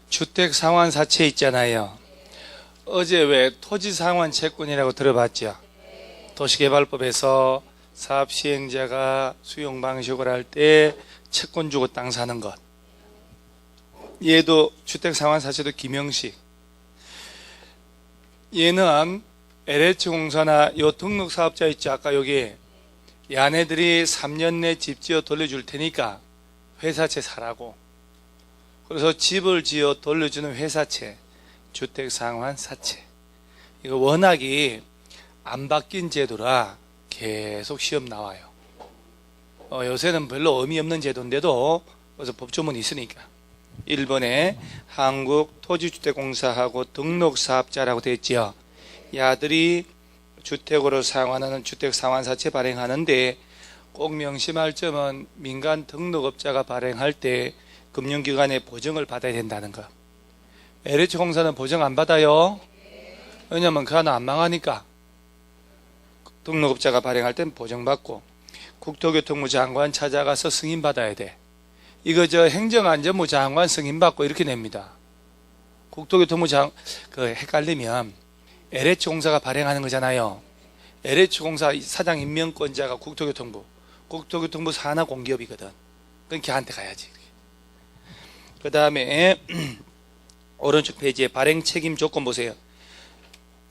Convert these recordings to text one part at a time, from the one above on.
주택상환사채 있잖아요. 어제 왜 토지상환채권이라고 들어봤죠? 도시개발법에서 사업시행자가 수용방식을 할 때 채권 주고 땅 사는 것. 얘도 주택상환사채도 김형식. 얘는 LH공사나 요 등록사업자 있죠? 아까 여기 야네들이 3년 내 집 지어 돌려줄 테니까 회사채 사라고. 그래서 집을 지어 돌려주는 회사채, 주택상환사채. 이거 워낙이 안 바뀐 제도라 계속 시험 나와요. 요새는 별로 의미 없는 제도인데도 그래서 법조문이 있으니까. 1번에 한국토지주택공사하고 등록사업자라고 되어 있죠. 야들이 주택으로 사용하는 주택상환사채 발행하는데 꼭 명심할 점은 민간 등록업자가 발행할 때 금융기관의 보증을 받아야 된다는 거. LH공사는 보증 안 받아요. 왜냐면 그 하나 안 망하니까. 등록업자가 발행할 땐 보증받고 국토교통부 장관 찾아가서 승인받아야 돼. 이거 행정안전부 장관 승인받고 이렇게 냅니다. 국토교통부 헷갈리면 LH공사가 발행하는 거잖아요. LH공사 사장 임명권자가 국토교통부 산하공기업이거든. 그건 걔한테 가야지. 그 다음에 오른쪽 페이지에 발행 책임 조건 보세요.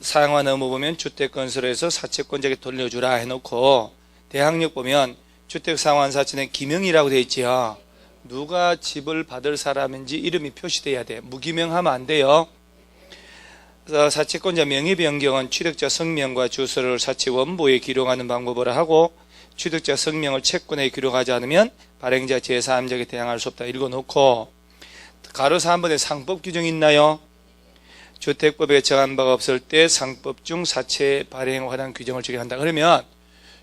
사용한 의무 보면 주택건설에서 사채권자에게 돌려주라 해놓고 대항력 보면 주택상환사채는 기명이라고 되어 있지요. 누가 집을 받을 사람인지 이름이 표시돼야 돼. 무기명하면 안 돼요. 그래서 사채권자 명의 변경은 취득자 성명과 주소를 사채 원부에 기록하는 방법으로 하고 취득자 성명을 채권에 기록하지 않으면 발행자 제3자에게 대항할 수 없다. 읽어놓고 가로 3번에 상법 규정이 있나요? 주택법에 정한 바가 없을 때 상법 중 사채 발행에 관한 규정을 적용한다. 그러면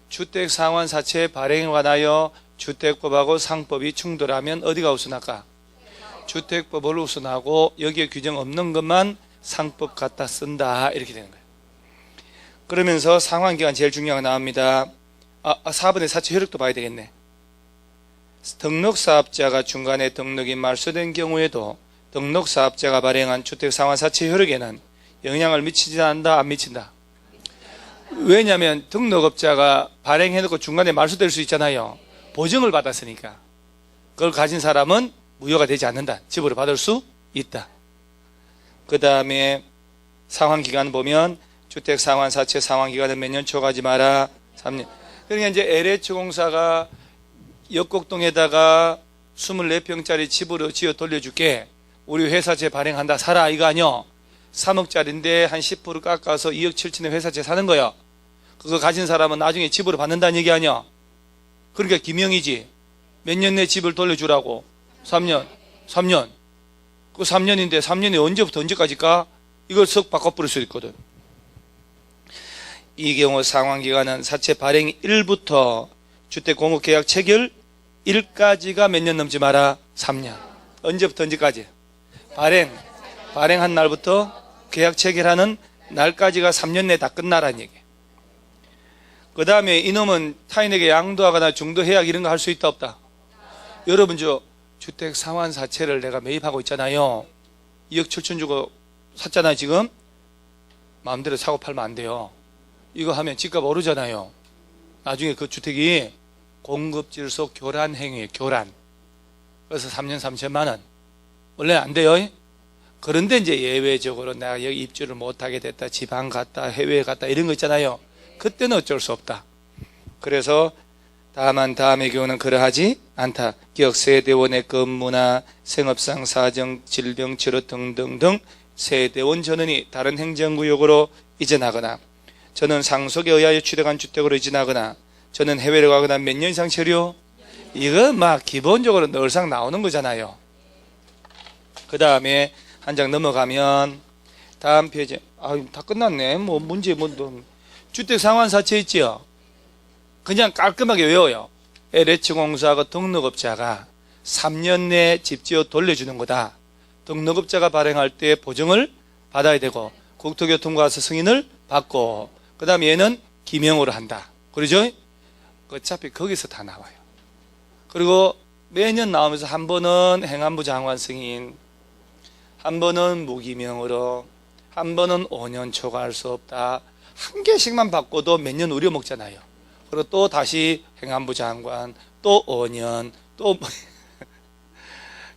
주택상환사채 발행에 관하여 주택법하고 상법이 충돌하면 어디가 우선할까? 주택법을 우선하고 여기에 규정 없는 것만 상법 갖다 쓴다. 이렇게 되는 거예요. 그러면서 상환기간 제일 중요한 거 나옵니다. 4번의 사채 효력도 봐야 되겠네. 등록사업자가 중간에 등록이 말소된 경우에도 등록사업자가 발행한 주택상환사채 효력에는 영향을 미치지 않는다, 안 미친다? 왜냐하면 등록업자가 발행해놓고 중간에 말소될 수 있잖아요. 보증을 받았으니까. 그걸 가진 사람은 무효가 되지 않는다. 집으로 받을 수 있다. 그 다음에 상환기간 보면 주택상환사채 상환기간은 몇 년 초과하지 마라. 3년. 그러니까 이제 LH공사가 역곡동에다가 24평짜리 집으로 지어 돌려줄게. 우리 회사채 발행한다. 사라. 이거 아니요. 3억짜리인데 한 10% 깎아서 2억 7천에 회사채 사는 거야. 그거 가진 사람은 나중에 집으로 받는다는 얘기 아니야. 그러니까 기명이지. 몇 년 내 집을 돌려주라고. 3년. 그 3년인데 3년이 언제부터 언제까지일까? 이걸 석 바꿔버릴 수 있거든. 이 경우 상환기간은 사채 발행 일부터 주택공급계약 체결 1까지가 몇 년 넘지 마라? 3년. 언제부터 언제까지? 발행한 날부터 계약 체결하는 날까지가 3년 내에 다 끝나라는 얘기예요. 그 다음에 이놈은 타인에게 양도하거나 중도해약 이런 거 할 수 있다 없다? 여러분 주택상환사채를 내가 매입하고 있잖아요. 2억 7천 주고 샀잖아요. 지금 마음대로 사고 팔면 안 돼요. 이거 하면 집값 오르잖아요. 나중에 그 주택이 공급질서 교란 행위예요. 교란. 그래서 3년 3천만 원. 원래 안 돼요. 그런데 이제 예외적으로 내가 여기 입주를 못하게 됐다, 지방 갔다, 해외에 갔다 이런 거 있잖아요. 그때는 어쩔 수 없다. 그래서 다만 다음의 경우는 그러하지 않다. 기억 세대원의 근무나 생업상 사정, 질병 치료 등등등 세대원 전원이 다른 행정구역으로 이전하거나 저는 상속에 의하여 취득한 주택으로 이전하거나 저는 해외로 가거나 몇 년 이상 체류. 이거 막 기본적으로 늘상 나오는 거잖아요. 그 다음에 한 장 넘어가면 다음 페이지. 다 끝났네. 뭐 문제 주택상환사채 있지요. 그냥 깔끔하게 외워요. LH공사하고 등록업자가 3년 내에 집 지어 돌려주는 거다. 등록업자가 발행할 때 보증을 받아야 되고 국토교통부 가서 승인을 받고 그 다음에 얘는 기명으로 한다. 그러죠? 어차피 거기서 다 나와요. 그리고 매년 나오면서 한 번은 행안부 장관 승인, 한 번은 무기명으로, 한 번은 5년 초과할 수 없다. 한 개씩만 바꿔도 몇 년 우려먹잖아요. 그리고 또 다시 행안부 장관, 또 5년, 또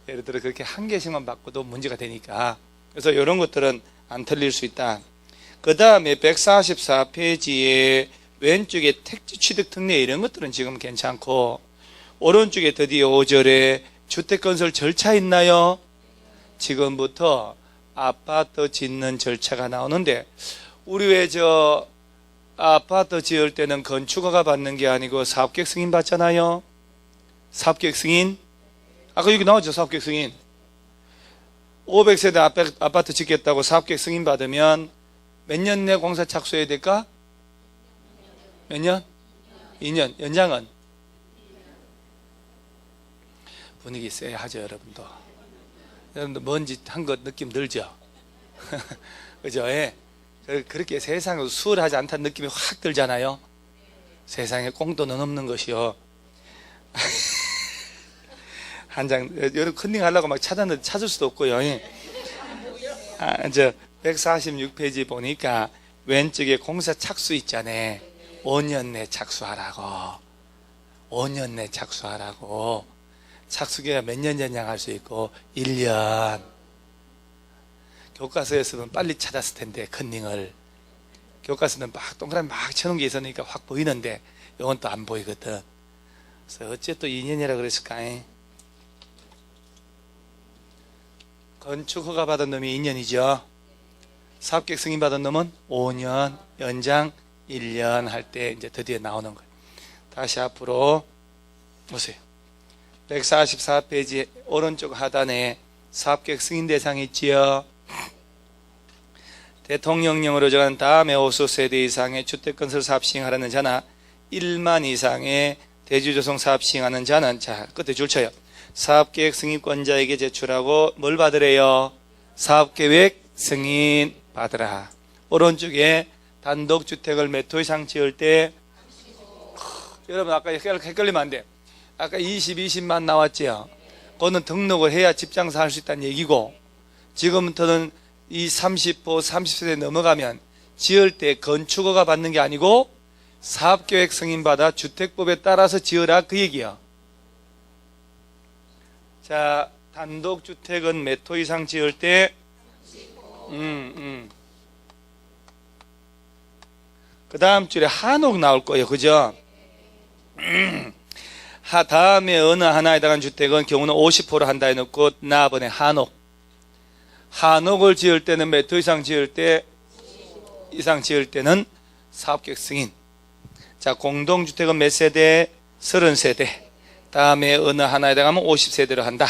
예를 들어 그렇게 한 개씩만 바꿔도 문제가 되니까. 그래서 이런 것들은 안 틀릴 수 있다. 그 다음에 144페이지에 왼쪽에 택지 취득 특례 이런 것들은 지금 괜찮고, 오른쪽에 드디어 5절에 주택건설 절차 있나요? 지금부터 아파트 짓는 절차가 나오는데, 우리 왜 아파트 지을 때는 건축허가 받는 게 아니고 사업계획 승인 받잖아요. 사업계획 승인. 아까 여기 나오죠, 사업계획 승인. 500세대 아파트 짓겠다고 사업계획 승인 받으면 몇 년 내 공사 착수해야 될까? 몇 년? 2년. 연장은? 분위기 있어야 하죠, 여러분도. 여러분도 먼지 한 것 느낌 들죠? 그죠? 예. 그렇게 세상에 수월하지 않다는 느낌이 확 들잖아요. 세상에 공도는 없는 것이요. 한 장, 여러분 컨닝 하려고 막 찾을 수도 없고요. 146페이지 보니까 왼쪽에 공사 착수 있잖아요. 5년 내 착수하라고. 5년 내 착수하라고. 착수기가 몇 년 연장할 수 있고 1년. 교과서였으면 빨리 찾았을 텐데, 컨닝을. 교과서는 막 동그라미 막 쳐놓은 게 있으니까 확 보이는데 이건 또 안 보이거든. 그래서 어째 또 2년이라 그랬을까? 건축허가 받은 놈이 2년이죠. 사업계획 승인 받은 놈은 5년, 연장 1년 할 때 이제 드디어 나오는 거예요. 다시 앞으로 보세요. 144페이지 오른쪽 하단에 사업계획 승인 대상이 있지요. 대통령령으로 정한 다음에 5세대 이상의 주택건설 사업 시행하려는 자나 1만 이상의 대주조성 사업 시행하는 자는, 자, 끝에 줄 쳐요. 사업계획 승인권자에게 제출하고 뭘 받으래요? 사업계획 승인 받으라. 오른쪽에 단독주택을 몇 호 이상 지을 때, 여러분 아까 헷갈리면 안 돼. 아까 20만 나왔죠. 그거는 등록을 해야 집장사 할 수 있다는 얘기고, 지금부터는 이 30호, 30세대 넘어가면 지을 때 건축허가 받는 게 아니고 사업계획 승인받아 주택법에 따라서 지으라, 그 얘기야. 자, 단독주택은 몇 호 이상 지을 때? 그 다음 줄에 한옥 나올 거예요. 그죠? 다음에 어느 하나에 해당한 주택은 경우는 50호로 한다 해놓고 나번에 한옥을 지을 때는 몇 호 이상 지을 때? 이상 지을 때는 사업계획 승인. 자, 공동주택은 몇 세대? 30세대. 다음에 어느 하나에 해당하면 50세대로 한다.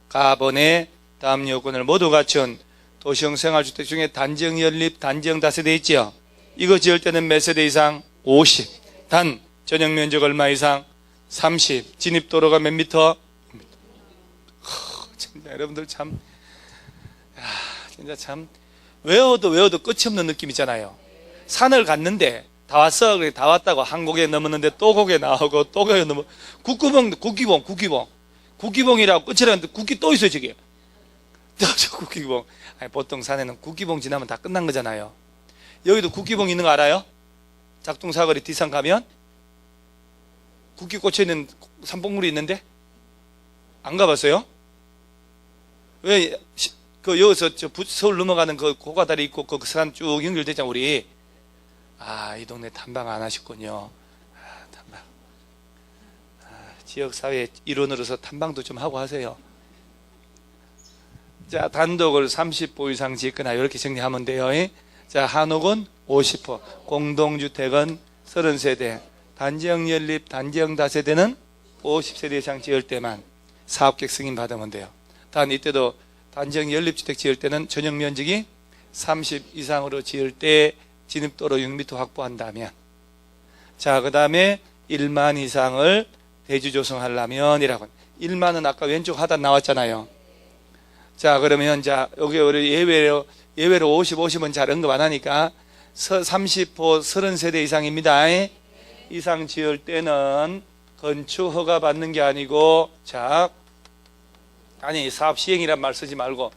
가번에 다음 요건을 모두 갖춘 도시형 생활주택 중에 단지형 연립, 단지형 다세대 있죠? 이거 지을 때는 몇 세대 이상? 50. 단 전용 면적 얼마 이상? 30. 진입도로가 몇 미터? 진짜 여러분들 참, 진짜 참 외워도 끝이 없는 느낌이잖아요. 산을 갔는데 다 왔어. 그래, 다 왔다고 한 고개 넘었는데 또 고개 나오고 또 고개 넘어. 국기봉이라고 끝이라는데 국기 또 있어요, 저기. 저 국기봉. 아니, 보통 산에는 국기봉 지나면 다 끝난 거잖아요. 여기도 국기봉 있는 거 알아요? 작동사거리 뒷산 가면 국기 꽂혀 있는 산봉물이 있는데 안 가봤어요? 왜 여기서 서울 넘어가는 그 고가다리 있고 그 산 쭉 연결되잖아, 우리. 이 동네 탐방 안 하셨군요. 탐방. 지역사회 일원으로서 탐방도 좀 하고 하세요. 자, 단독을 30호 이상 짓거나 이렇게 정리하면 돼요. 자, 한옥은 50호, 공동주택은 30세대, 단지형 연립, 단지형 다세대는 50세대 이상 지을 때만 사업계획 승인 받으면 돼요. 단 이때도 단지형 연립주택 지을 때는 전용 면적이 30 이상으로 지을 때 진입도로 6m 확보한다면, 자, 그 다음에 1만 이상을 대주 조성하려면 이라고. 1만은 아까 왼쪽 하단 나왔잖아요. 자, 그러면 자, 여기 우리 예외로 50은 잘 언급 안 하니까 30호 30세대 이상입니다. 이상 지을 때는 건축 허가 받는 게 아니고, 자, 아니 사업 시행이란 말 쓰지 말고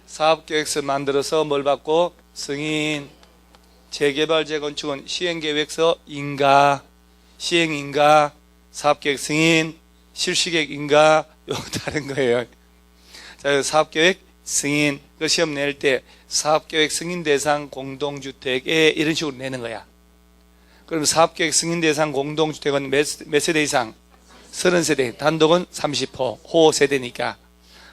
사업계획서 만들어서 뭘 받고? 승인. 재개발 재건축은 시행계획서 인가, 시행인가, 사업계획 승인, 실시계획 인가, 요거 다른 거예요. 자, 사업계획 승인. 그 시험 낼 때 사업계획 승인 대상 공동주택에 이런 식으로 내는 거야. 그럼 사업계획 승인 대상 공동주택은 몇 세대 이상? 30세대. 단독은 30호, 호 세대니까.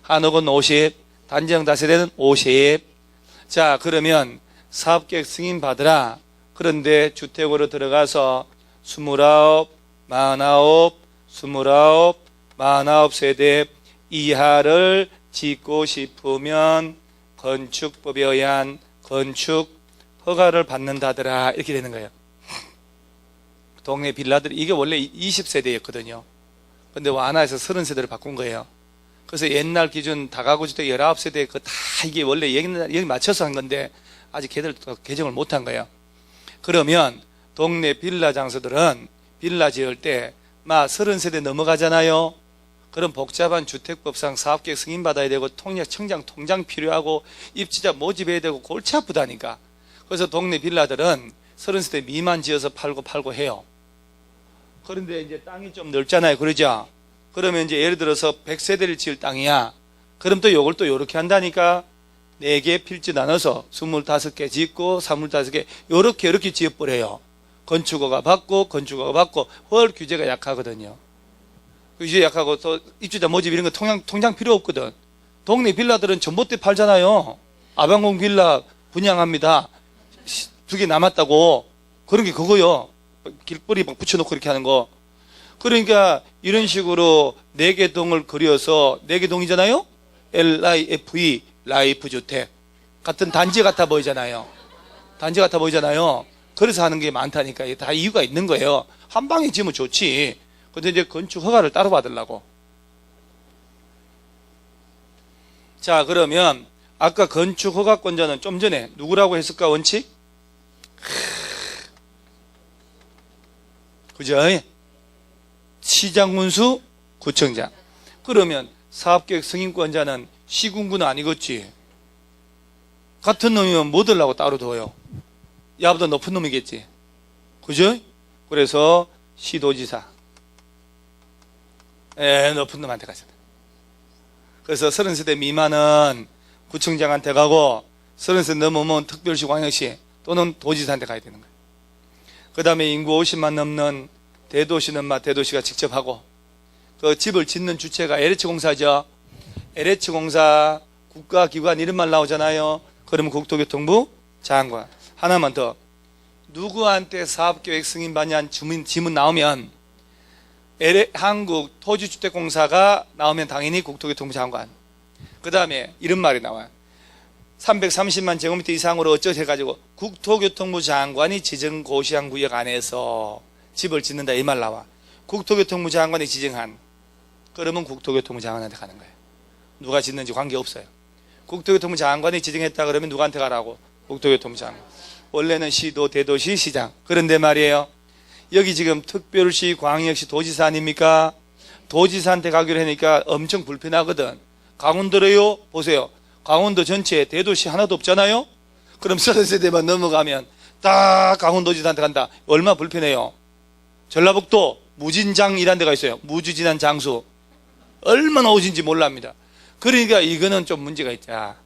한옥은 50, 단지형 다세대는 50. 자, 그러면 사업계획 승인 받으라. 그런데 주택으로 들어가서 29, 49, 29, 49세대 이하를 짓고 싶으면 건축법에 의한 건축 허가를 받는다더라. 이렇게 되는 거예요. 동네 빌라들이 이게 원래 20세대였거든요. 근데 완화해서 30세대로 바꾼 거예요. 그래서 옛날 기준 다가구 주택 19세대 그 다 이게 원래 여기 맞춰서 한 건데 아직 걔들 개정을 못 한 거예요. 그러면 동네 빌라 장소들은 빌라 지을 때 막 30세대 넘어가잖아요. 그럼 복잡한 주택법상 사업계획 승인받아야 되고 청장 통장 필요하고 입주자 모집해야 되고 골치 아프다니까. 그래서 동네 빌라들은 30세대 미만 지어서 팔고 해요. 그런데 이제 땅이 좀 넓잖아요. 그러죠? 그러면 이제 예를 들어서 100세대를 지을 땅이야. 그럼 또 요걸 또 요렇게 한다니까. 4개 필지 나눠서 25개 짓고 25개 요렇게 지어버려요. 건축허가 받고 헐 규제가 약하거든요. 규제 약하고 또 입주자 모집 이런 거 통장 필요 없거든. 동네 빌라들은 전봇대 팔잖아요. 아방공 빌라 분양합니다. 2개 남았다고. 그런 게 그거요. 길거리 막 붙여놓고 이렇게 하는 거. 그러니까 이런 식으로 4개 동을 그려서 4개 동이잖아요. LIFE 라이프 주택 같은 단지 같아 보이잖아요. 그래서 하는 게 많다니까. 이게 다 이유가 있는 거예요. 한 방에 지으면 좋지. 근데 이제 건축 허가를 따로 받으려고. 자, 그러면 아까 건축 허가권자는 좀 전에 누구라고 했을까? 원칙? 그죠? 시장군수 구청장. 그러면 사업계획 승인권자는 시군구는 아니겠지. 같은 놈이면 뭐 들라고 따로 둬요? 야보다 높은 놈이겠지. 그죠? 그래서 시도지사 높은 놈한테 가셨다. 그래서 30세대 미만은 구청장한테 가고 30세 넘으면 특별시 광역시 또는 도지사한테 가야 되는 거예요. 그 다음에 인구 50만 넘는 대도시는 대도시가 직접 하고, 그 집을 짓는 주체가 LH공사죠. LH공사 국가기관 이름만 나오잖아요. 그러면 국토교통부 장관. 하나만 더. 누구한테 사업계획 승인 받냐는 지문 나오면 한국토지주택공사가 나오면 당연히 국토교통부 장관. 그 다음에 이런 말이 나와요. 330만 제곱미터 이상으로 어쩌고 해가지고 국토교통부 장관이 지정 고시한 구역 안에서 집을 짓는다 이 말 나와. 국토교통부 장관이 지정한. 그러면 국토교통부 장관한테 가는 거예요. 누가 짓는지 관계없어요. 국토교통부 장관이 지정했다 그러면 누구한테 가라고? 국토교통부 장관. 원래는 시도, 대도시, 시장. 그런데 말이에요. 여기 지금 특별시, 광역시, 도지사 아닙니까? 도지사한테 가기로 하니까 엄청 불편하거든. 강원도래요? 보세요. 강원도 전체에 대도시 하나도 없잖아요? 그럼 30세대만 넘어가면 딱 강원도지사한테 간다. 얼마나 불편해요. 전라북도 무진장이라는 데가 있어요. 무주진한 장수. 얼마나 오진지 몰랍니다. 그러니까 이거는 좀 문제가 있자.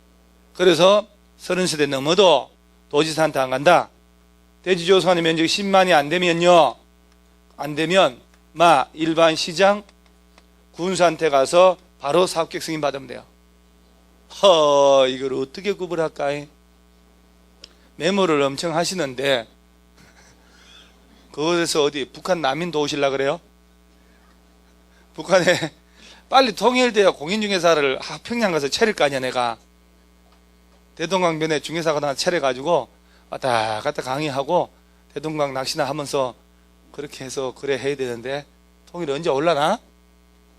그래서 30세대 넘어도 도지사한테 안 간다. 대지조성하는 면적이 10만이 안 되면요. 안 되면 일반 시장 군수한테 가서 바로 사업계획 승인 받으면 돼요. 이걸 어떻게 구분할까? 메모를 엄청 하시는데 그것에서 어디 북한 난민 도우실라 그래요? 북한에 빨리 통일돼야 공인중개사를 평양 가서 차릴 거 아니야. 내가 대동강변에 중개사가 하나 차려가지고 왔다 갔다 강의하고 대동강 낚시나 하면서 그렇게 해서 그래 해야 되는데 통일이 언제 올라나?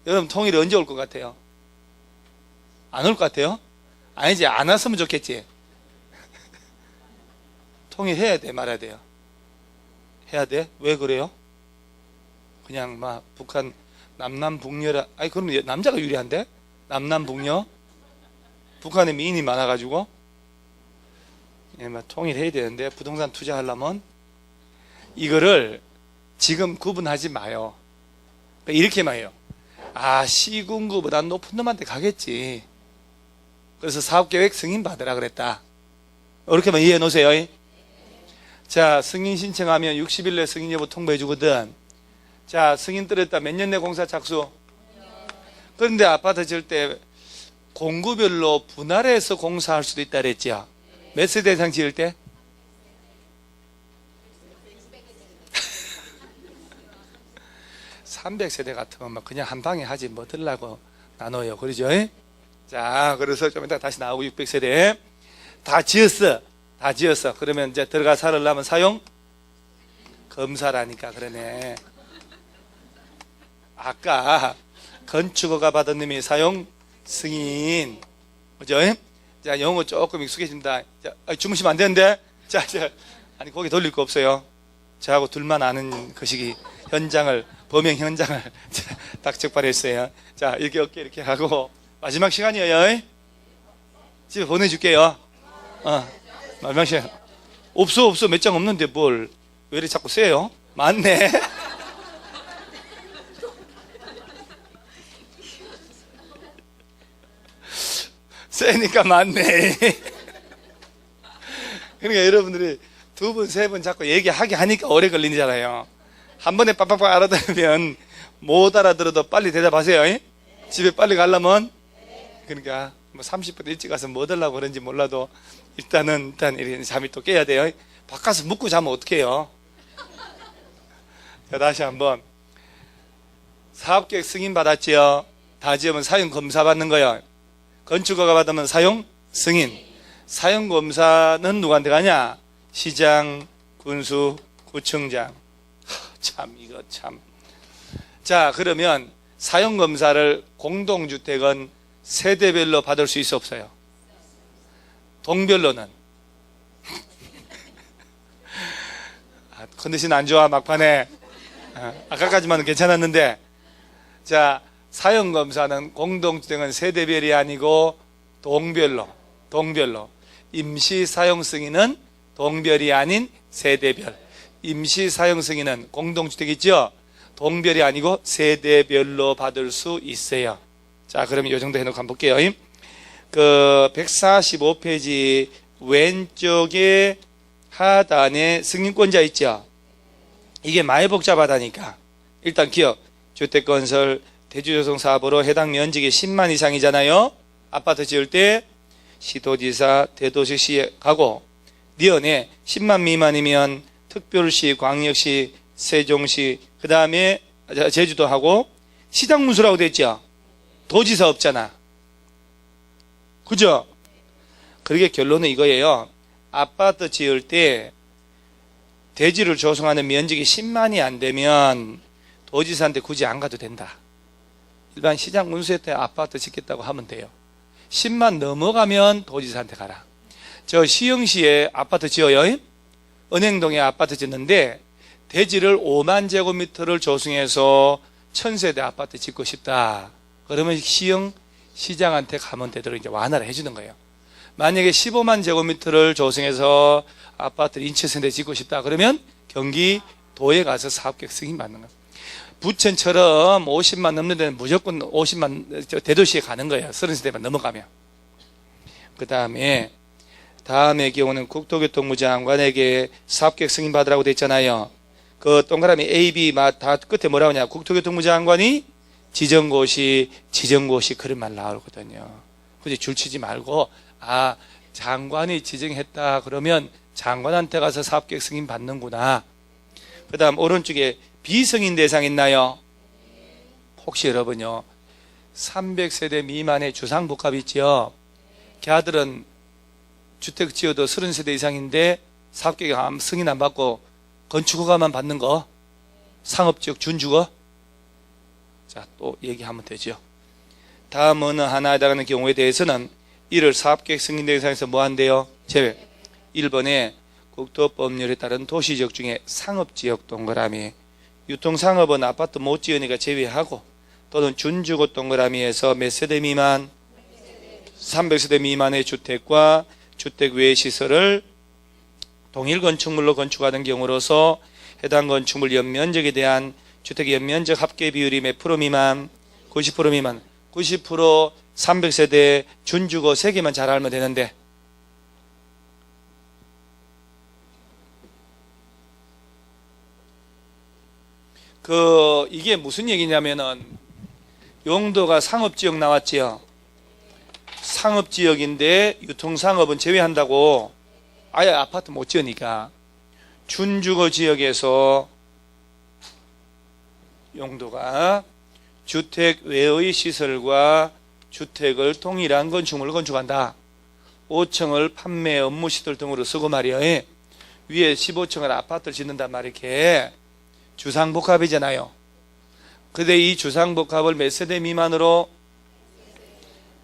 여러분 통일이 언제 올 것 같아요? 안 올 것 같아요? 아니지, 안 왔으면 좋겠지. 통일해야 돼, 말아야 돼요? 해야 돼? 왜 그래요? 그냥 북한 남남북녀라. 그럼 남자가 유리한데? 남남북녀? 북한에 미인이 많아가지고 통일해야 되는데 부동산 투자하려면 이거를 지금 구분하지 마요. 이렇게만 해요. 시군구보다 높은 놈한테 가겠지. 그래서 사업계획 승인 받으라 그랬다. 이렇게만 이해해 놓으세요. 자, 승인 신청하면 60일 내 승인 여부 통보해 주거든. 자, 승인 떨어졌다. 몇 년 내 공사 착수? 그런데 아파트 지을 때 공구별로 분할해서 공사할 수도 있다 그랬죠. 몇 세대 이상 지을 때? 300세대 같으면 그냥 한 방에 하지 뭐 들라고 나눠요. 그러죠? 자, 그래서 좀 이따 다시 나오고 600세대 다 지었어. 다 지었어. 그러면 이제 들어가 살으려면 사용 검사라니까 그러네. 아까 건축허가 받은 놈이 사용 승인. 그죠? 자, 영어 조금 익숙해진다. 자, 주무시면 안 되는데. 자, 아니 거기 돌릴 거 없어요. 저하고 둘만 아는 것이기 현장을 범행 현장을 딱 적발했어요. 자, 이렇게 어깨 이렇게 하고 마지막 시간이에요. 집에 보내줄게요. 마지막 시간. 없어 몇 장 없는데 뭘 왜 이렇게 자꾸 세요? 맞네. 세니까 맞네. 그러니까 여러분들이 두 번, 세 번 자꾸 얘기하게 하니까 오래 걸리잖아요. 한 번에 빡빡빡 알아들으면 못 알아들어도 빨리 대답하세요. 집에 빨리 가려면. 그러니까 뭐 30분 일찍 가서 뭐 하려고 그런지 몰라도 일단 이렇게 잠이 또 깨야 돼요. 바깥에서 묵고 자면 어떡해요? 자, 다시 한번. 사업계획 승인 받았지요? 다 지으면 사용 검사 받는 거예요. 건축허가 받으면 사용 승인. 사용 검사는 누구한테 가냐? 시장, 군수, 구청장. 참 이거 참. 자, 그러면 사용 검사를 공동주택은 세대별로 받을 수 있어 없어요? 동별로는? 컨디션 안 좋아 막판에. 아까까지만은 괜찮았는데. 자, 사용 검사는 공동주택은 세대별이 아니고 동별로. 임시 사용 승인은 동별이 아닌 세대별. 임시 사용 승인은 공동주택 있죠? 동별이 아니고 세대별로 받을 수 있어요. 자, 그러면 이 정도 해놓고 한번 볼게요. 그 145페이지 왼쪽에 하단에 승인권자 있죠? 이게 많이 복잡하다니까. 일단 기억. 주택건설 대주조성 사업으로 해당 면적이 10만 이상이잖아요. 아파트 지을 때 시도지사, 대도시시에 가고 니은에 10만 미만이면 특별시, 광역시, 세종시, 그 다음에 제주도 하고 시장문수라고 됐죠. 도지사 없잖아. 그죠? 그러게 결론은 이거예요. 아파트 지을 때 대지를 조성하는 면적이 10만이 안 되면 도지사한테 굳이 안 가도 된다. 일반 시장문수에 때 아파트 짓겠다고 하면 돼요. 10만 넘어가면 도지사한테 가라. 저 시흥시에 아파트 지어요. 은행동에 아파트 짓는데 대지를 5만 제곱미터를 조성해서 1000세대 아파트 짓고 싶다. 그러면 시흥 시장한테 가면 되도록 이제 완화를 해주는 거예요. 만약에 15만 제곱미터를 조성해서 아파트 인천세대 짓고 싶다. 그러면 경기도에 가서 사업계획 승인 받는 거예요. 부천처럼 50만 넘는 데는 무조건 50만 대도시에 가는 거예요. 30세대만 넘어가면. 그 다음에 다음의 경우는 국토교통부 장관에게 사업계획 승인 받으라고 돼 있잖아요. 그 동그라미 A, B 다 끝에 뭐라고 하냐? 국토교통부 장관이 지정고시 그런 말 나오거든요. 그래서 줄치지 말고 장관이 지정했다 그러면 장관한테 가서 사업계획 승인 받는구나. 그 다음 오른쪽에 비승인 대상 있나요? 혹시 여러분요 300세대 미만의 주상복합 있지요? 걔들은 주택 지어도 30세대 이상인데 사업계획 승인 안 받고 건축허가만 받는 거 상업지역 준주거. 자, 또 얘기하면 되죠. 다음은 하나에 해당하는 경우에 대해서는 이를 사업계획 승인 대상에서 뭐 한대요? 제외. 1번에 국토법률에 따른 도시지역 중에 상업지역 동그라미, 유통상업은 아파트 못 지으니까 제외하고, 또는 준주거 동그라미에서 몇 세대 미만? 300세대 미만의 주택과 주택 외 시설을 동일 건축물로 건축하는 경우로서 해당 건축물 연면적에 대한 주택 연면적 합계 비율이 몇 프로 미만? 90% 미만. 90% 300세대 준주거 3개만 잘 알면 되는데, 이게 무슨 얘기냐면은 용도가 상업지역 나왔지요. 상업지역인데 유통상업은 제외한다고. 아예 아파트 못 지으니까 준주거 지역에서 용도가 주택 외의 시설과 주택을 동일한 건축물을 건축한다. 5층을 판매 업무 시설 등으로 쓰고 말이야. 위에 15층을 아파트를 짓는단 말이야. 이렇게 주상복합이잖아요. 근데 이 주상복합을 몇 세대 미만으로?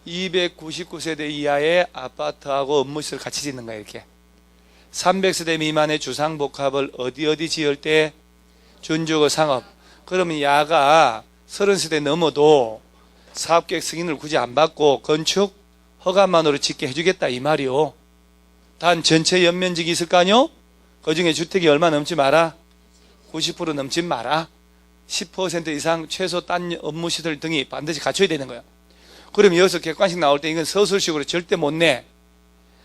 299세대 이하의 아파트하고 업무시설 같이 짓는 거야. 이렇게 300세대 미만의 주상복합을 어디 지을 때? 준주거 상업. 그러면 야가 30세대 넘어도 사업계획 승인을 굳이 안 받고 건축 허가만으로 짓게 해주겠다 이 말이요. 단 전체 연면적이 있을 거 아니요? 그 중에 주택이 얼마 넘지 마라? 90% 넘지 마라. 10% 이상 최소 딴 업무시설 등이 반드시 갖춰야 되는 거야. 그럼 여기서 객관식 나올 때 이건 서술식으로 절대 못 내.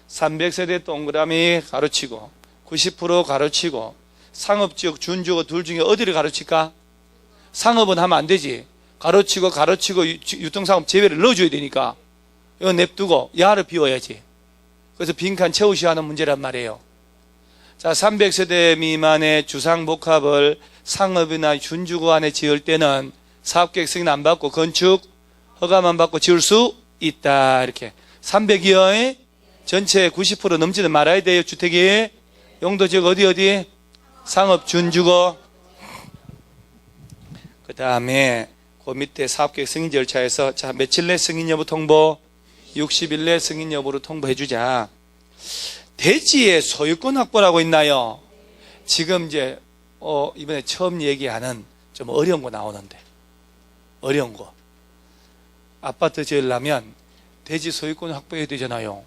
300세대 동그라미 가로치고 90% 가로치고 상업지역 준주거 둘 중에 어디를 가로칠까? 상업은 하면 안 되지. 가로치고 유통상업 제외를 넣어줘야 되니까 이거 냅두고 야를 비워야지. 그래서 빈칸 채우셔야 하는 문제란 말이에요. 자, 300세대 미만의 주상복합을 상업이나 준주거 안에 지을 때는 사업계획 승인 안 받고 건축 허가만 받고 지을 수 있다. 이렇게 300이요. 전체 90% 넘지는 말아야 돼요. 주택이 용도지역 어디? 상업 준주거. 그 다음에 그 밑에 사업계획 승인 절차에서 자, 며칠 내 승인 여부 통보? 60일 내 승인 여부로 통보해 주자. 대지의 소유권 확보라고 있나요? 지금 이제 이번에 처음 얘기하는 좀 어려운 거 나오는데, 어려운 거. 아파트 지으려면 대지 소유권 확보해야 되잖아요.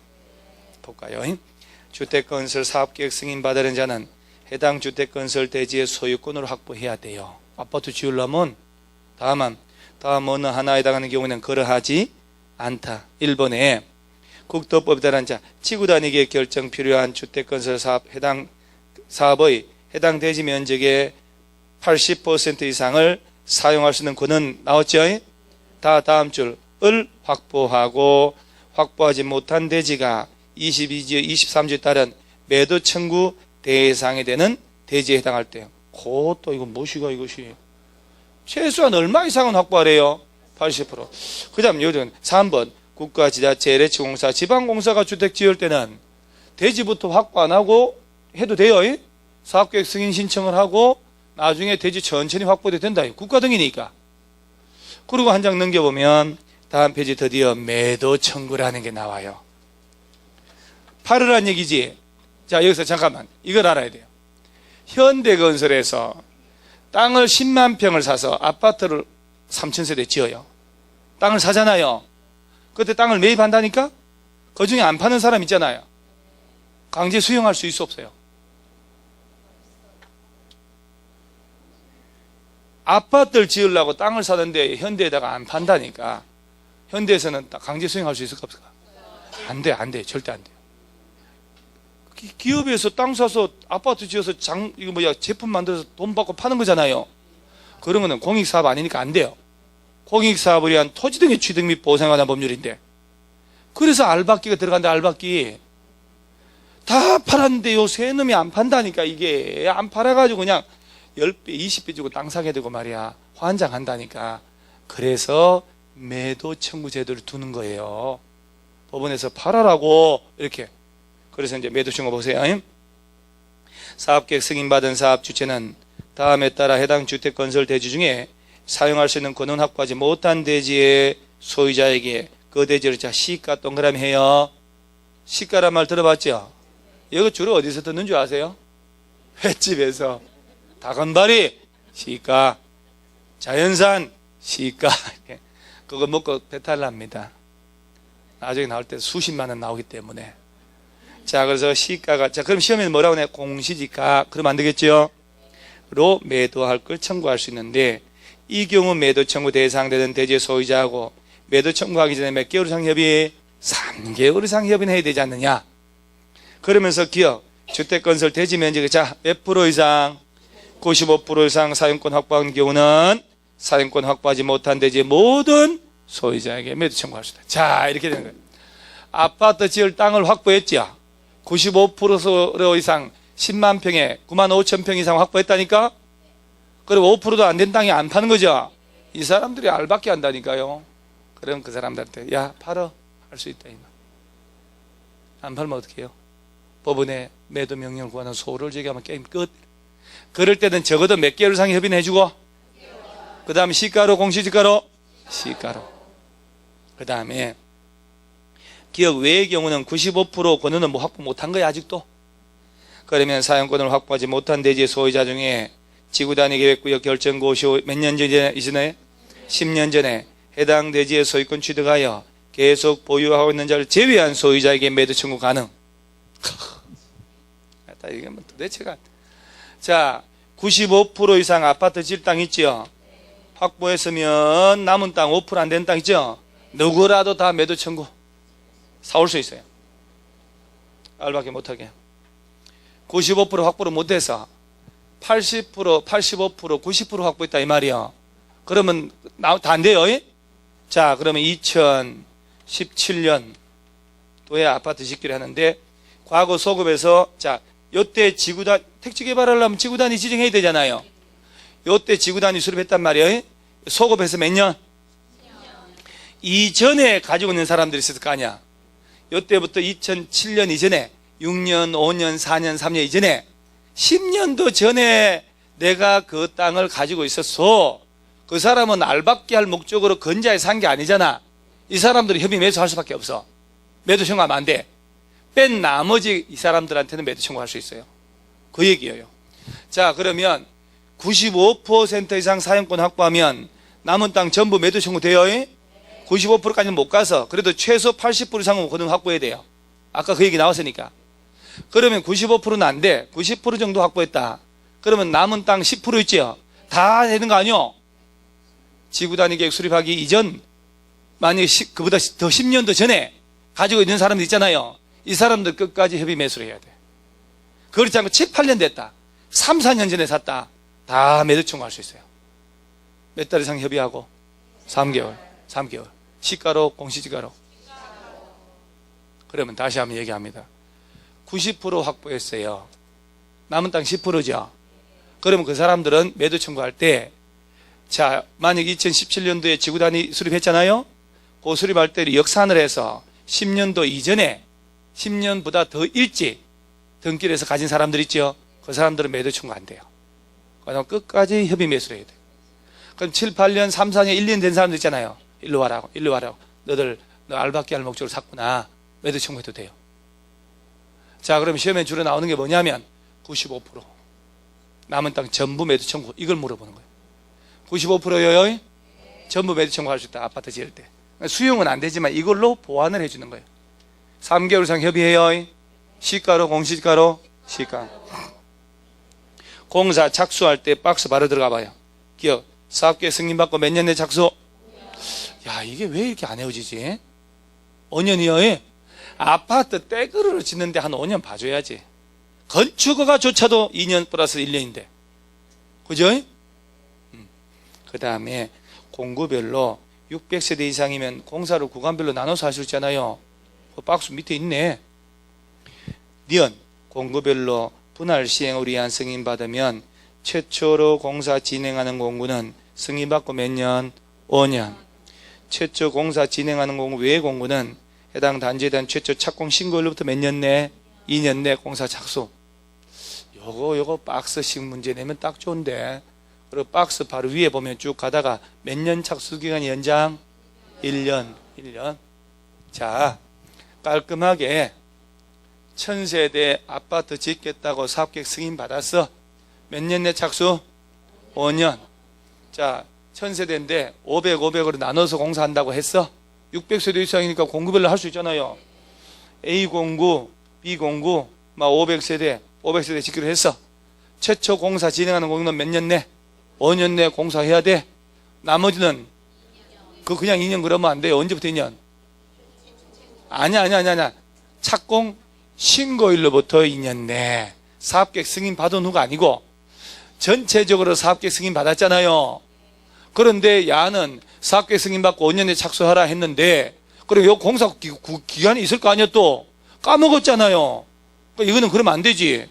볼까요? 주택건설 사업계획 승인 받으는 자는 해당 주택건설 대지의 소유권을 확보해야 돼요. 아파트 지으려면 다음 어느 하나에 해당하는 경우에는 그러하지 않다. 1번에 국토법에 따른 자 지구단위계 결정 필요한 주택건설 사업 해당 사업의 해당 대지 면적의 80% 이상을 사용할 수 있는 권은 나왔죠? 다음 줄을 확보하고 확보하지 못한 대지가 22지, 23주에 따른 매도 청구 대상이 되는 대지에 해당할 때요. 그것도 이거 무엇이가 이것이 최소한 얼마 이상은 확보하래요? 80%. 그 다음 요즘 3번 국가, 지자체, LH공사, 지방공사가 주택 지을 때는 대지부터 확보 안 하고 해도 돼요. 사업계획 승인 신청을 하고 나중에 대지 천천히 확보돼도 된다. 국가 등이니까. 그리고 한 장 넘겨보면 다음 페이지 드디어 매도 청구라는 게 나와요. 팔으란 얘기지. 자, 여기서 잠깐만 이걸 알아야 돼요. 현대건설에서 땅을 10만 평을 사서 아파트를 3000세대 지어요. 땅을 사잖아요. 그때 땅을 매입한다니까? 그 중에 안 파는 사람 있잖아요. 강제 수용할 수 있어 없어요? 아파트를 지으려고 땅을 사는데 현대에다가 안 판다니까. 현대에서는 강제 수용할 수 있을까 없을까? 안 돼. 절대 안 돼요. 기업에서 땅 사서 아파트 지어서 제품 만들어서 돈 받고 파는 거잖아요. 그런 거는 공익사업 아니니까 안 돼요. 공익사업을 위한 토지 등의 취득 및 보상에 관한 법률인데. 그래서 알박기가 들어간다. 알박기. 다 팔았는데 요새 놈이 안 판다니까. 이게 안 팔아가지고 그냥 10배, 20배 주고 땅 사게 되고 말이야. 환장한다니까. 그래서 매도 청구 제도를 두는 거예요. 법원에서 팔아라고 이렇게. 그래서 이제 매도 청구 보세요. 사업계획 승인받은 사업 주체는 다음에 따라 해당 주택 건설 대지 중에 사용할 수 있는 권은 확보하지 못한 대지의 소유자에게 그 대지를 자 시가 동그라미 해요. 시가란 말 들어봤죠? 이거 주로 어디서 듣는 줄 아세요? 횟집에서. 다건발이 시가, 자연산 시가. 그거 먹고 배탈 납니다. 나중에 나올 때 수십만 원 나오기 때문에. 자, 그래서 시가가, 자, 그럼 시험에는 뭐라고 하냐? 공시지가. 그러면 안 되겠죠? 로 매도할 걸 청구할 수 있는데, 이 경우 매도 청구 대상되는 대지의 소유자하고 매도 청구하기 전에 몇 개월 이상 협의? 3개월 이상 협의는 해야 되지 않느냐? 그러면서 기업, 주택건설 대지 면적이 자, 몇 프로 이상? 95% 이상 사용권 확보한 경우는 사용권 확보하지 못한 대지의 모든 소유자에게 매도 청구할 수 있다. 자, 이렇게 되는 거예요. 아파트 지을 땅을 확보했죠. 95% 이상 10만 평에 9만 5천 평 이상 확보했다니까? 그리고 5%도 안 된 땅이 안 파는 거죠. 이 사람들이 알밖에 한다니까요. 그럼 그 사람들한테 야, 팔어. 할 수 있다. 안 팔면 어떻게 해요? 법원에 매도 명령을 구하는 소를 제기하면 게임 끝. 그럴 때는 적어도 몇 개월 이상 협의는 해주고, 그 다음에 시가로, 공시지가로? 시가로. 그 다음에 기업 외의 경우는 95% 권한은 뭐 확보 못한 거야 아직도. 그러면 사용권을 확보하지 못한 대지의 소유자 중에 지구단위 계획구역 결정고 시 몇 년 전에 이전에 10년 전에 해당 대지의 소유권 취득하여 계속 보유하고 있는 자를 제외한 소유자에게 매도 청구 가능. 이게 뭐 도대체가. 자, 95% 이상 아파트 질 땅 있죠. 확보했으면 남은 땅 5% 안 되는 땅 있죠. 누구라도 다 매도 청구 사올 수 있어요. 알밖에 못하게. 95% 확보를 못해서 80%, 85%, 90% 확보했다 이 말이야. 그러면 다 안 돼요. 자, 그러면 2017년 도에 아파트 짓기를 하는데, 과거 소급에서 자, 요때 지구단 택지 개발하려면 지구단위 지정해야 되잖아요. 요때 지구단위 수립했단 말이에요. 소급해서 몇 년? 이전에 가지고 있는 사람들이 있었을 거 아니야. 요때부터 2007년 이전에 6년, 5년, 4년, 3년 이전에 10년도 전에 내가 그 땅을 가지고 있었어. 그 사람은 알박기 할 목적으로 건자에 산 게 아니잖아. 이 사람들이 협의 매수할 수밖에 없어. 매도 청구하면 안 돼. 뺀 나머지 이 사람들한테는 매도 청구할 수 있어요. 그 얘기예요. 자, 그러면 95% 이상 사용권 확보하면 남은 땅 전부 매도 청구돼요. 95%까지는 못 가서 그래도 최소 80% 이상은 거둔 확보해야 돼요. 아까 그 얘기 나왔으니까. 그러면 95%는 안 돼. 90% 정도 확보했다. 그러면 남은 땅 10% 있죠. 다 되는 거 아니요? 지구단위 계획 수립하기 이전, 만약에 그보다 더 10년 더 전에 가지고 있는 사람들 있잖아요. 이 사람들 끝까지 협의 매수를 해야 돼. 그렇지 않고 7, 8년 됐다. 3, 4년 전에 샀다. 다 매도 청구할 수 있어요. 몇 달 이상 협의하고? 3개월. 3개월. 시가로, 공시지가로. 그러면 다시 한번 얘기합니다. 90% 확보했어요. 남은 땅 10%죠. 그러면 그 사람들은 매도 청구할 때, 자, 만약 2017년도에 지구단위 수립했잖아요. 그 수립할 때 역산을 해서 10년도 이전에 10년보다 더 일찍 등기를 해서 가진 사람들 있죠. 그 사람들은 매도 청구 안 돼요. 그럼 끝까지 협의 매수를 해야 돼요. 그럼 7, 8년, 3, 4년, 1년 된 사람들 있잖아요. 일로 와라고, 일로 와라고. 너 알박기 할 목적으로 샀구나. 매도 청구해도 돼요. 자, 그럼 시험에 주로 나오는 게 뭐냐면 95%. 남은 땅 전부 매도 청구. 이걸 물어보는 거예요. 95%요? 전부 매도 청구할 수 있다. 아파트 지을 때. 수용은 안 되지만 이걸로 보완을 해주는 거예요. 3개월 이상 협의해요. 시가로, 공시가로, 시가. 공사 착수할 때 박스 바로 들어가 봐요. 기업 사업계획 승인받고 몇 년 내 착수? 야, 이게 왜 이렇게 안 헤어지지? 5년이요? 아파트 떼그르를 짓는데 한 5년 봐줘야지. 건축허가조차도 2년 플러스 1년인데. 그죠? 그 다음에 공구별로 600세대 이상이면 공사를 구간별로 나눠서 할 수 있잖아요. 그 박스 밑에 있네. 니은 공구별로 분할 시행을 위한 승인받으면 최초로 공사 진행하는 공구는 승인받고 몇 년? 5년. 최초 공사 진행하는 공구 외의 공구는 해당 단지에 대한 최초 착공 신고일로부터 몇 년 내? 2년 내 공사 착수. 요거 박스식 문제 내면 딱 좋은데. 그리고 박스 바로 위에 보면 쭉 가다가 몇 년 착수 기간이 연장? 1년. 자, 깔끔하게 1000세대 아파트 짓겠다고 사업계획 승인 받았어. 몇 년 내 착수? 5년. 자, 1000세대인데 500, 500으로 나눠서 공사한다고 했어. 600세대 이상이니까 공구별로 할 수 있잖아요. A 공구, B 공구, 막 500세대 짓기로 했어. 최초 공사 진행하는 공구는 몇 년 내? 5년 내 공사해야 돼. 나머지는 그냥 2년 그러면 안 돼요. 언제부터 2년? 아니야. 착공 신고일로부터 2년 내. 사업계획 승인 받은 후가 아니고 전체적으로 사업계획 승인 받았잖아요. 그런데 야는 사업계획 승인 받고 5년 내 착수하라 했는데 그럼 요 공사 기간이 있을 거 아니야 또. 까먹었잖아요. 그러니까 이거는 그러면 안 되지.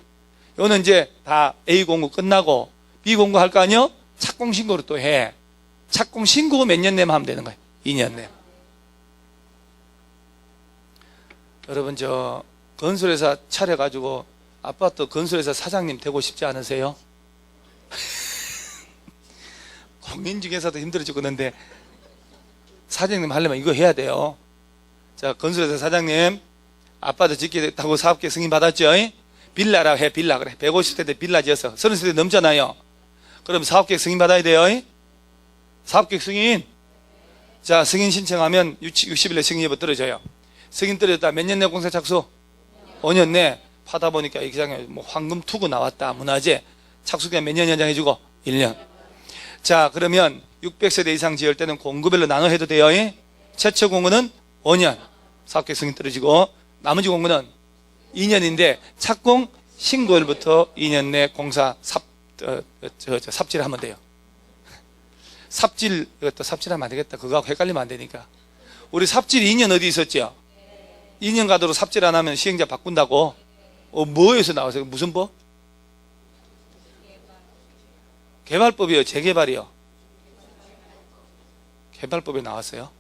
이거는 이제 다 A 공고 끝나고 B 공고 할 거 아니요? 착공 신고를 또 해. 착공 신고 몇 년 내면 하면 되는 거예요. 2년 내. 여러분 저 건설회사 차려가지고 아파트 건설회사 사장님 되고 싶지 않으세요? 민중회사도 힘들어 죽겠는데 사장님 하려면 이거 해야 돼요. 자, 건설회사 사장님 아파트 짓겠다고 사업계획 승인 받았죠? 빌라라 해. 빌라 그래. 150세대 빌라 지어서 30세대 넘잖아요. 그럼 사업계획 승인 받아야 돼요. 사업계획 승인. 자, 승인 신청하면 60일에 승인 여부 떨어져요. 승인 떨어졌다. 몇 년 내 공사 착수? 5년 내. 파다 보니까 이 기장에 뭐 황금 투구 나왔다. 문화재. 착수기간 몇 년 연장해주고? 1년. 자, 그러면 600세대 이상 지을 때는 공구별로 나눠 해도 돼요. 최초 공구는 5년. 사업계획 승인 떨어지고 나머지 공구는 2년인데 착공 신고일부터 2년 내 공사 삽질하면 돼요. 삽질, 이것도 삽질하면 안 되겠다. 그거하고 헷갈리면 안 되니까. 우리 삽질 2년 어디 있었죠? 2년 가도록 삽질 안 하면 시행자 바꾼다고. 뭐에서 나왔어요? 무슨 법? 개발법이요? 재개발이요? 개발법에 나왔어요?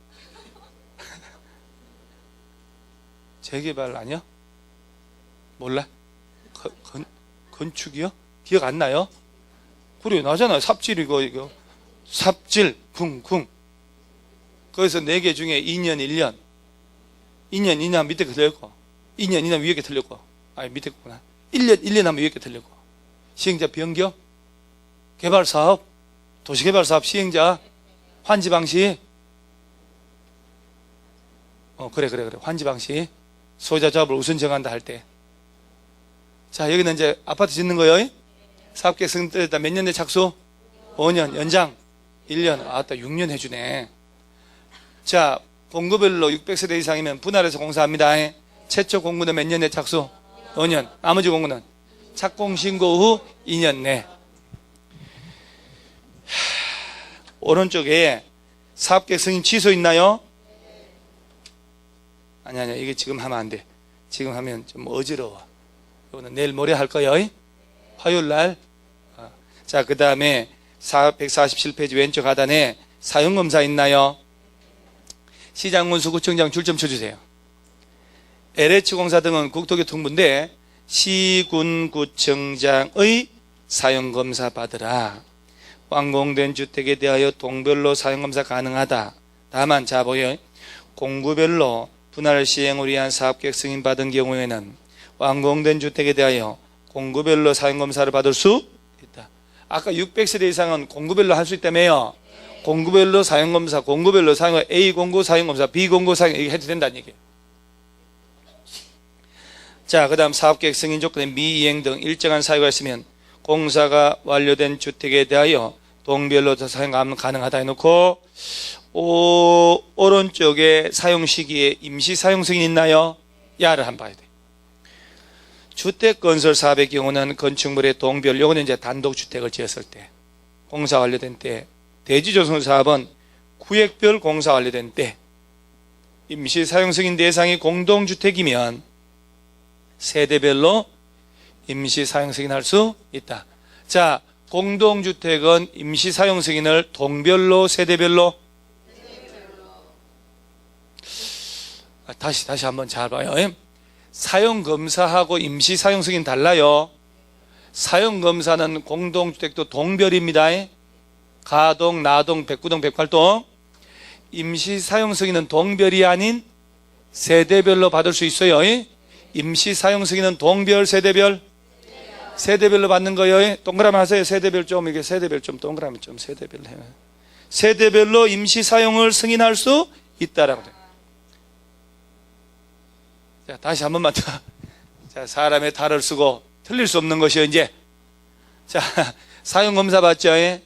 재개발 아니요? 몰라? 건축이요? 기억 안 나요? 그래요, 나잖아요. 삽질이고, 이거. 삽질, 쿵쿵. 거기서 4개 중에 2년, 1년. 2년, 2년 밑에 거 틀렸고. 2년, 2년 위에 게 틀렸고. 아니, 밑에 거구나. 1년, 1년 하면 위에 게 틀렸고. 시행자 변경, 개발사업, 도시개발사업 시행자, 환지방시. 그래. 환지방시. 소유자 조합을 우선 정한다 할 때. 자, 여기는 이제 아파트 짓는 거예요. 사업계획 승인 떨어졌다. 몇 년 내 착수? 5년. 연장? 1년. 아따, 6년 해주네. 자, 공구별로 600세대 이상이면 분할해서 공사합니다. 최초 공구는 몇 년 내 착수? 5년. 나머지 공구는 착공 신고 후 2년 내. 오른쪽에 사업계획 승인 취소 있나요? 아니, 이게 지금 하면 안 돼. 지금 하면 좀 어지러워. 이거는 내일 모레 할 거예요. 화요일 날. 자, 그 다음에 147페이지 왼쪽 하단에 사용검사 있나요? 시장군수 구청장 줄 좀 쳐주세요. LH공사 등은 국토교통부인데 시군구청장의 사용검사 받으라. 완공된 주택에 대하여 동별로 사용검사 가능하다. 다만 자 보여 공구별로 분할 시행을 위한 사업계획 승인 받은 경우에는 완공된 주택에 대하여 공구별로 사용검사를 받을 수 있다. 아까 600세대 이상은 공구별로 할 수 있다며요. 공구별로 사용검사, 공구별로 사용, A 공구 사용검사, B 공구 사용, 이게 해도 된다는 얘기예요. 자, 그 다음 사업계획 승인 조건에 미이행 등 일정한 사유가 있으면 공사가 완료된 주택에 대하여 동별로 사용 가능하다 해놓고 오른쪽에 사용 시기에 임시 사용 승인 있나요? 야를 한번 봐야 돼. 주택 건설 사업의 경우는 건축물의 동별, 요거는 이제 단독주택을 지었을 때, 공사 완료된 때, 대지조성 사업은 구획별 공사 완료된 때, 임시 사용 승인 대상이 공동주택이면 세대별로 임시 사용 승인할 수 있다. 자, 공동주택은 임시 사용 승인을 동별로 세대별로? 다시 한번 잘 봐요. 사용검사하고 임시 사용 승인 달라요. 사용검사는 공동주택도 동별입니다. 가동, 나동, 백구동, 백활동. 임시 사용 승인은 동별이 아닌 세대별로 받을 수 있어요. 임시 사용 승인은 동별, 세대별? 세대별로 받는 거예요. 동그라미 하세요. 세대별 좀, 이게 세대별 좀, 동그라미 좀, 세대별 해요. 세대별로 임시 사용을 승인할 수 있다라고 돼요. 자, 다시 한 번만 더. 자, 사람의 탈을 쓰고 틀릴 수 없는 것이요, 이제. 자, 사용검사 받죠? 예?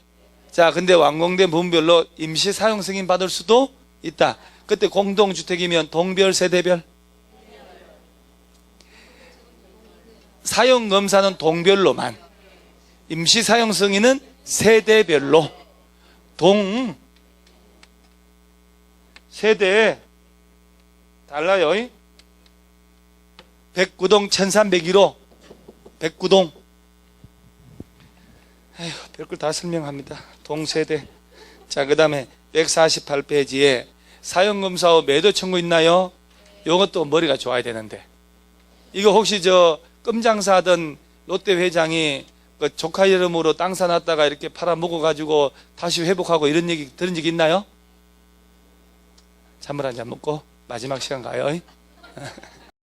자, 근데 완공된 부분별로 임시 사용 승인 받을 수도 있다. 그때 공동주택이면 동별, 세대별? 사용검사는 동별로만, 임시 사용 승인은 세대별로. 세대 달라요. 109동 1301호 109동. 에휴, 별걸 다 설명합니다. 동세대. 자, 그 다음에 148페이지에 사용검사 후 매도 청구 있나요? 요것도 머리가 좋아야 되는데, 이거 혹시 저 껌장사 하던 롯데 회장이 그 조카 이름으로 땅 사놨다가 이렇게 팔아먹어가지고 다시 회복하고 이런 얘기 들은 적 있나요? 찬물 한 잔 먹고 마지막 시간 가요.